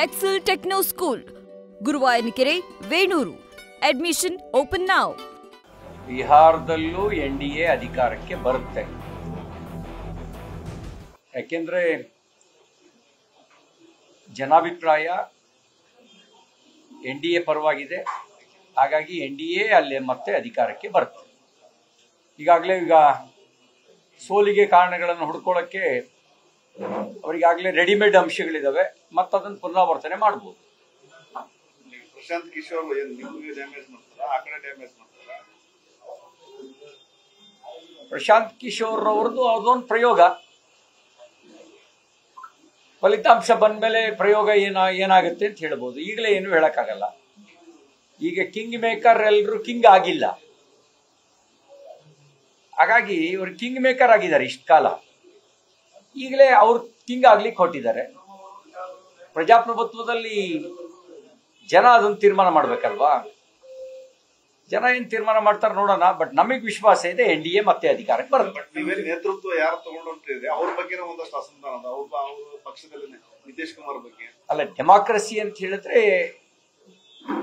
Excel Techno School, Guruvayanakere, Venur. Admission open now. ಬಿಹಾರದಲ್ಲೂ NDA ಅಧಿಕಾರಕ್ಕೆ ಬರುತ್ತೆ. ಯಾಕೆಂದ್ರೆ ಜನಾಭಿಪ್ರಾಯ NDA ಪರವಾಗಿದೆ. ಹಾಗಾಗಿ NDA ಅಲ್ಲೇ ಮತ್ತೆ ಅಧಿಕಾರಕ್ಕೆ ಬರುತ್ತೆ. ಈಗಾಗಲೇ ಸೋಲಿಗೆ ಕಾರಣಗಳನ್ನು ಹುಡ್ಕೊಳ್ಳೋಕ್ಕೆ ಅವರಿಗಾಗಲೇ ರೆಡಿಮೇಡ್ ಅಂಶಗಳಿದಾವೆ, ಮತ್ತು ಅದನ್ನು ಪುನರಾವರ್ತನೆ ಮಾಡ್ಬೋದು. ಪ್ರಶಾಂತ್ ಕಿಶೋರ್ ಡ್ಯಾಮೇಜ್ ಮಾಡ್ತಾರ, ಆ ಕಡೆ ಡ್ಯಾಮೇಜ್ ಮಾಡ್ತಾರ. ಪ್ರಶಾಂತ್ ಕಿಶೋರ್ ಅವ್ರದ್ದು ಅದೊಂದು ಪ್ರಯೋಗ. ಫಲಿತಾಂಶ ಬಂದ ಮೇಲೆ ಪ್ರಯೋಗ ಏನಾಗುತ್ತೆ ಅಂತ ಹೇಳ್ಬೋದು. ಈಗಲೇ ಏನು ಹೇಳಕ್ಕಾಗಲ್ಲ. ಈಗ ಕಿಂಗ್ ಮೇಕರ್ ಎಲ್ಲರೂ ಕಿಂಗ್ ಆಗಿಲ್ಲ, ಹಾಗಾಗಿ ಇವರು ಕಿಂಗ್ ಮೇಕರ್ ಆಗಿದ್ದಾರೆ ಇಷ್ಟು ಕಾಲ. ಈಗಲೇ ಅವ್ರು ಕಿಂಗ್ ಆಗ್ಲಿಕ್ಕೆ ಹೊಟ್ಟಿದ್ದಾರೆ. ಪ್ರಜಾಪ್ರಭುತ್ವದಲ್ಲಿ ಜನ ಅದನ್ನು ತೀರ್ಮಾನ ಮಾಡ್ಬೇಕಲ್ವಾ. ಜನ ಏನ್ ತೀರ್ಮಾನ ಮಾಡ್ತಾರೆ ನೋಡೋಣ. ಬಟ್ ನಮಗ್ ವಿಶ್ವಾಸ ಇದೆ NDA ಮತ್ತೆ ಅಧಿಕಾರಕ್ಕೆ ಬರುತ್ತೆ. ನೇತೃತ್ವ ಯಾರು ತಗೊಂಡಿದೆ ಅವ್ರ ಬಗ್ಗೆ ಒಂದಷ್ಟು ಅಸಮಾಧಾನ ಅದ. ಅವ್ರ ಪಕ್ಷದಲ್ಲಿ ನಿತೀಶ್ ಕುಮಾರ್ ಬಗ್ಗೆ ಅಲ್ಲ, ಡೆಮಾಕ್ರಸಿ ಅಂತ ಹೇಳಿದ್ರೆ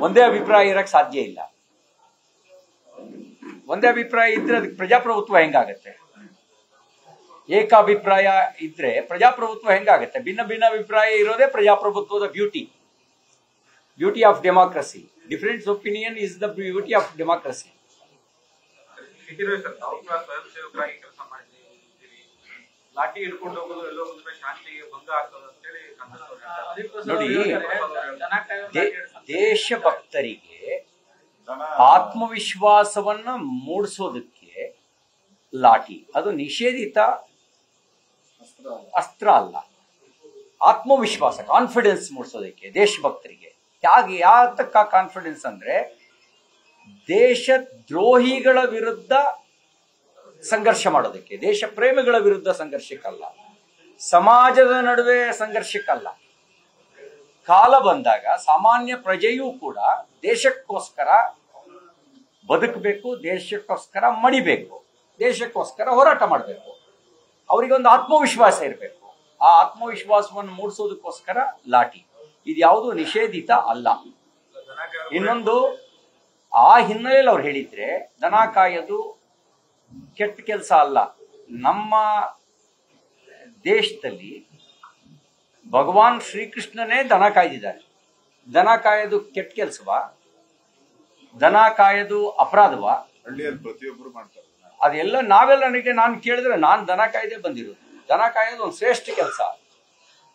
ಒಂದೇ ಅಭಿಪ್ರಾಯ ಇರಕ್ ಸಾಧ್ಯ ಇಲ್ಲ. ಒಂದೇ ಅಭಿಪ್ರಾಯ ಇದ್ರೆ ಅದಕ್ಕೆ ಪ್ರಜಾಪ್ರಭುತ್ವ ಹೆಂಗಾಗತ್ತೆ? ಏಕಾಭಿಪ್ರಾಯ ಇದ್ರೆ ಪ್ರಜಾಪ್ರಭುತ್ವ ಹೆಂಗಾಗತ್ತೆ? ಭಿನ್ನ ಭಿನ್ನ ಅಭಿಪ್ರಾಯ ಇರೋದೇ ಪ್ರಜಾಪ್ರಭುತ್ವದ beauty of democracy. Difference opinion is the beauty of democracy. ನೋಡಿ, ದೇಶಭಕ್ತರಿಗೆ ಆತ್ಮವಿಶ್ವಾಸವನ್ನ ಮೂಡಿಸೋದಕ್ಕೆ ಲಾಠಿ ಅದು ನಿಷೇಧಿತ ಅಸ್ತ್ರ ಅಲ್ಲ. ಆತ್ಮವಿಶ್ವಾಸ, ಕಾನ್ಫಿಡೆನ್ಸ್ ಮೂಡಿಸೋದಕ್ಕೆ ದೇಶಭಕ್ತರಿಗೆ. ಯಾತಕ್ಕ ಕಾನ್ಫಿಡೆನ್ಸ್ ಅಂದ್ರೆ, ದೇಶ ದ್ರೋಹಿಗಳ ವಿರುದ್ಧ ಸಂಘರ್ಷ ಮಾಡೋದಕ್ಕೆ, ದೇಶ ಪ್ರೇಮಿಗಳ ವಿರುದ್ಧ ಸಂಘರ್ಷಕ್ಕಲ್ಲ, ಸಮಾಜದ ನಡುವೆ ಸಂಘರ್ಷಕ್ಕಲ್ಲ. ಕಾಲ ಬಂದಾಗ ಸಾಮಾನ್ಯ ಪ್ರಜೆಯೂ ಕೂಡ ದೇಶಕ್ಕೋಸ್ಕರ ಬದುಕಬೇಕು, ದೇಶಕ್ಕೋಸ್ಕರ ಮಡಿಬೇಕು, ದೇಶಕ್ಕೋಸ್ಕರ ಹೋರಾಟ ಮಾಡಬೇಕು. ಅವರಿಗೊಂದು ಆತ್ಮವಿಶ್ವಾಸ ಇರಬೇಕು. ಆ ಆತ್ಮವಿಶ್ವಾಸವನ್ನು ಮೂಡಿಸೋದಕ್ಕೋಸ್ಕರ ಲಾಠಿ. ಇದ್ಯಾವುದು ನಿಷೇಧಿತ ಅಲ್ಲ. ಇನ್ನೊಂದು, ಆ ಹಿನ್ನೆಲೆಯಲ್ಲಿ ಅವ್ರು ಹೇಳಿದ್ರೆ ದನ ಕಾಯೋದು ಕೆಟ್ಟ ಕೆಲಸ ಅಲ್ಲ. ನಮ್ಮ ದೇಶದಲ್ಲಿ ಭಗವಾನ್ ಶ್ರೀಕೃಷ್ಣನೇ ದನ ಕಾಯ್ದಿದ್ದಾರೆ. ದನ ಕಾಯೋದು ಕೆಟ್ಟ ಕೆಲಸವಾ? ದನ ಕಾಯೋದು ಅಪರಾಧವಾ? ಹಳ್ಳಿಯಲ್ಲಿ ಪ್ರತಿಯೊಬ್ಬರು ಮಾಡ್ತಾರೆ. ಅದೆಲ್ಲ ನಾನು ಕೇಳಿದ್ರೆ ನಾನು ದನ ಕಾಯ್ದೆ ಬಂದಿರೋದು. ದನ ಕಾಯೋದು ಒಂದು ಶ್ರೇಷ್ಠ ಕೆಲಸ,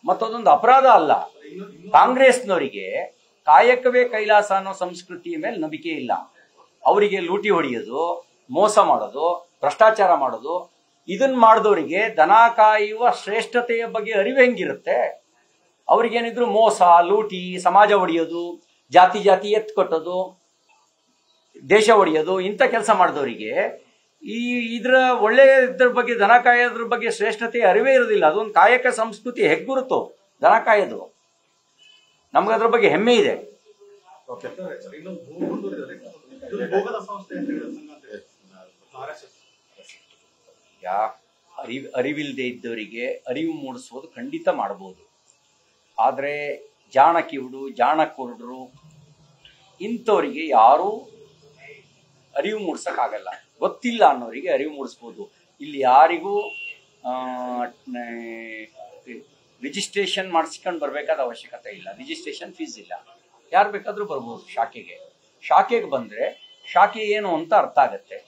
ಮತ್ತದೊಂದು ಅಪರಾಧ ಅಲ್ಲ. ಕಾಂಗ್ರೆಸ್ನವರಿಗೆ ಕಾಯಕವೇ ಕೈಲಾಸ ಅನ್ನೋ ಸಂಸ್ಕೃತಿಯ ಮೇಲೆ ನಂಬಿಕೆ ಇಲ್ಲ. ಅವರಿಗೆ ಲೂಟಿ ಹೊಡೆಯೋದು, ಮೋಸ ಮಾಡೋದು, ಭ್ರಷ್ಟಾಚಾರ ಮಾಡೋದು, ಇದನ್ನ ಮಾಡಿದವರಿಗೆ ದನ ಕಾಯುವ ಶ್ರೇಷ್ಠತೆಯ ಬಗ್ಗೆ ಅರಿವು ಹೆಂಗಿರುತ್ತೆ? ಅವ್ರಿಗೇನಿದ್ರು ಮೋಸ, ಲೂಟಿ, ಸಮಾಜ ಒಡೆಯೋದು, ಜಾತಿ ಎತ್ತು ಕಟ್ಟೋದು, ದೇಶ ಒಡೆಯೋದು, ಇಂಥ ಕೆಲಸ ಮಾಡಿದವರಿಗೆ ಇದ್ರ ಇದ್ರ ಬಗ್ಗೆ, ದನ ಕಾಯೋದ್ರ ಬಗ್ಗೆ ಶ್ರೇಷ್ಠತೆ ಅರಿವೇ ಇರೋದಿಲ್ಲ. ಅದೊಂದು ಕಾಯಕ ಸಂಸ್ಕೃತಿ ಹೆಗ್ಗುರುತು ದನ ಕಾಯೋದು. ನಮ್ಗದ್ರ ಬಗ್ಗೆ ಹೆಮ್ಮೆ ಇದೆ. ಅರಿವಿಲ್ಲದೆ ಇದ್ದವರಿಗೆ ಅರಿವು ಮೂಡಿಸೋದು ಖಂಡಿತ ಮಾಡಬಹುದು. ಆದರೆ ಜಾಣ ಕಿವುಡು, ಜಾಣ ಕುರುಡರು ಇಂಥವರಿಗೆ ಯಾರೂ ಅರಿವು ಮೂಡ್ಸಕ್ಕಾಗಲ್ಲ. ಗೊತ್ತಿಲ್ಲ ಅನ್ನೋರಿಗೆ ಅರಿವು ಮೂಡಿಸ್ಬೋದು. ಇಲ್ಲಿ ಯಾರಿಗೂ ರಿಜಿಸ್ಟ್ರೇಷನ್ ಮಾಡಿಸ್ಕೊಂಡು ಬರ್ಬೇಕಾದ ಅವಶ್ಯಕತೆ ಇಲ್ಲ. ರಿಜಿಸ್ಟ್ರೇಷನ್ ಫೀಸ್ ಇಲ್ಲ. ಯಾರು ಬೇಕಾದ್ರೂ ಬರ್ಬೋದು ಶಾಖೆಗೆ ಬಂದ್ರೆ ಶಾಖೆ ಏನು ಅಂತ ಅರ್ಥ ಆಗತ್ತೆ.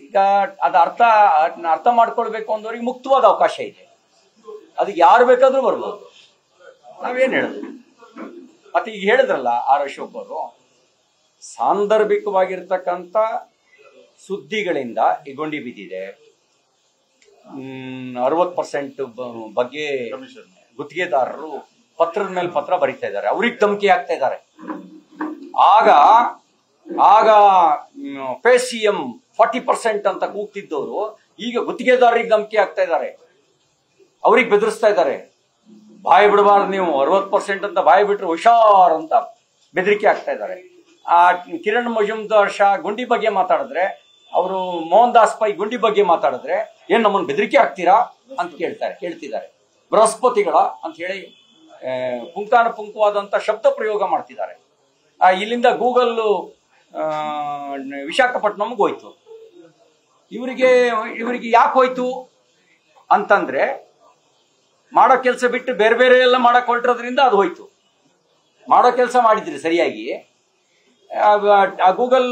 ಈಗ ಅದು ಅರ್ಥ ಮಾಡ್ಕೊಳ್ಬೇಕು ಅಂದವ್ರಿಗೆ ಮುಕ್ತವಾದ ಅವಕಾಶ ಇದೆ. ಅದಕ್ಕೆ ಯಾರು ಬೇಕಾದ್ರೂ ಬರ್ಬೋದು. ನಾವೇನ್ ಹೇಳುದು? ಮತ್ತೆ ಈಗ ಹೇಳಿದ್ರಲ್ಲ ಆರ್ ಅಶೋಕ್ ಅವರು, ಸಾಂದರ್ಭಿಕವಾಗಿರ್ತಕ್ಕಂಥ ಸುದ್ದಿಗಳಿಂದ ಇಗೊಂಡಿ ಬಿದ್ದಿದೆ. 60% ಬಗ್ಗೆ ಗುತ್ತಿಗೆದಾರರು ಪತ್ರದ ಮೇಲೆ ಪತ್ರ ಬರೀತಾ ಇದ್ದಾರೆ, ಅವ್ರಿಗೆ ಧಮಕಿ ಹಾಕ್ತಾ ಇದ್ದಾರೆ. ಆಗ PCM 40% ಅಂತ ಕೂಗ್ತಿದ್ದವರು ಈಗ ಗುತ್ತಿಗೆದಾರರಿಗೆ ಧಮಕಿ ಹಾಕ್ತಾ ಇದ್ದಾರೆ, ಅವ್ರಿಗೆ ಬೆದರಿಸ್ತಾ ಇದ್ದಾರೆ. ಬಾಯಿ ಬಿಡಬಾರ್ದು ನೀವು, 60% ಅಂತ ಬಾಯಿ ಬಿಟ್ರೆ ಹುಷಾರ್ ಅಂತ ಬೆದರಿಕೆ ಆಗ್ತಾ ಇದ್ದಾರೆ. ಆ ಕಿರಣ್ ಮಜುಮ್ದಾರ್ ಶಾ ಗುಂಡಿ ಬಗ್ಗೆ ಮಾತಾಡಿದ್ರೆ, ಅವರು ಮೋಹನ್ ದಾಸ್ ಪೈ ಗುಂಡಿ ಬಗ್ಗೆ ಮಾತಾಡಿದ್ರೆ ಏನ್ ನಮ್ಮನ್ನು ಬೆದರಿಕೆ ಆಗ್ತೀರಾ ಅಂತ ಕೇಳ್ತಿದ್ದಾರೆ. ಬೃಹಸ್ಪತಿಗಳ ಅಂತ ಹೇಳಿ ಪುಂಖಾನುಪುಂಖವಾದಂಥ ಶಬ್ದ ಪ್ರಯೋಗ ಮಾಡ್ತಿದ್ದಾರೆ. ಇಲ್ಲಿಂದ ಗೂಗಲ್ ವಿಶಾಖಪಟ್ಟಣಂಗೆ ಹೋಯ್ತು. ಇವರಿಗೆ ಯಾಕೆ ಹೋಯ್ತು ಅಂತಂದ್ರೆ ಮಾಡೋ ಕೆಲಸ ಬಿಟ್ಟು ಬೇರೆ ಬೇರೆ ಎಲ್ಲ ಮಾಡಕ್ ಹೊರಟಿರೋದ್ರಿಂದ ಅದು ಹೋಯ್ತು. ಮಾಡೋ ಕೆಲಸ ಮಾಡಿದ್ರಿ ಸರಿಯಾಗಿ. ಗೂಗಲ್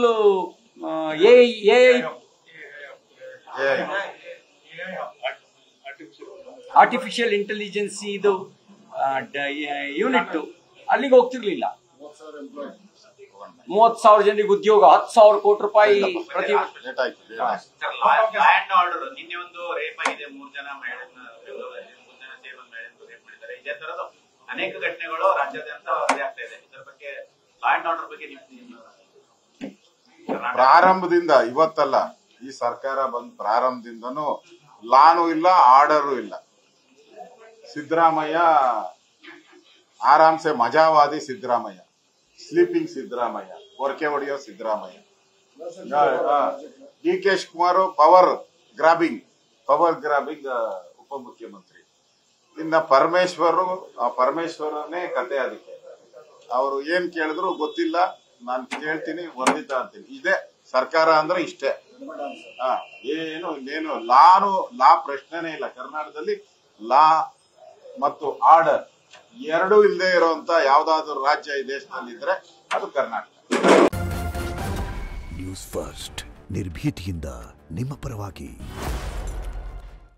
ಆರ್ಟಿಫಿಷಿಯಲ್ ಇಂಟೆಲಿಜೆನ್ಸ್ ಇದು ಯೂನಿಟ್ ಅಲ್ಲಿಗೆ ಹೋಗ್ತಿರ್ಲಿಲ್ಲ. 30,000 ಜನರಿಗೆ ಉದ್ಯೋಗ, 10,000 ಕೋಟಿ ರೂಪಾಯಿ ಪ್ರತಿ. ನಿನ್ನೆ ಒಂದು ರೇಪ್ ಆಗಿದೆ, 3 ಜನ ಇದೇ ತರದ ಅನೇಕ ಘಟನೆಗಳು ರಾಜ್ಯಾದ್ಯಂತ ವರದಿ ಆಗ್ತಾ ಇದೆ. ಇದರ ಬಗ್ಗೆ ಲಾ ಅಂಡ್ ಆರ್ಡರ್ ಬಗ್ಗೆ ಪ್ರಾರಂಭದಿಂದ ಇವತ್ತಲ್ಲ, ಈ ಸರ್ಕಾರ ಬಂದ ಪ್ರಾರಂಭದಿಂದನೂ ಲಾನು ಇಲ್ಲ, ಆರ್ಡರು ಇಲ್ಲ. ಸಿದ್ದರಾಮಯ್ಯ ಆರಾಮ್ಸೆ ಮಜಾವಾದಿ ಸಿದ್ದರಾಮಯ್ಯ, ಸ್ಲೀಪಿಂಗ್ ಸಿದ್ದರಾಮಯ್ಯ, ಹೊರಕೆ ಹೊಡೆಯೋ Siddaramaiah. D K Shivakumar power grabbing ಉಪಮುಖ್ಯಮಂತ್ರಿ. ಇನ್ನ ಪರಮೇಶ್ವರನೇ ಕತೆ. ಅದಕ್ಕೆ ಅವರು ಏನ್ ಕೇಳಿದ್ರು ಗೊತ್ತಿಲ್ಲ, ನಾನು ಕೇಳ್ತೀನಿ ವರ್ಣಿತ ಅಂತೀನಿ. ಇದೇ ಸರ್ಕಾರ ಅಂದ್ರೆ ಇಷ್ಟೇ. ಇನ್ನೇನು ಲಾ ಪ್ರಶ್ನೆನೇ ಇಲ್ಲ ಕರ್ನಾಟಕದಲ್ಲಿ. ಲಾ ಮತ್ತು ಆರ್ಡರ್ ಎರಡೂ ಇಲ್ಲದೆ ಇರುವಂತ ಯಾವ್ದಾದ್ರು ರಾಜ್ಯ ಈ ದೇಶದಲ್ಲಿ ಇದ್ರೆ ಅದು ಕರ್ನಾಟಕ. ನ್ಯೂಸ್ ಫಸ್ಟ್, ನಿರ್ಭೀತಿಯಿಂದ ನಿಮ್ಮ ಪರವಾಗಿ.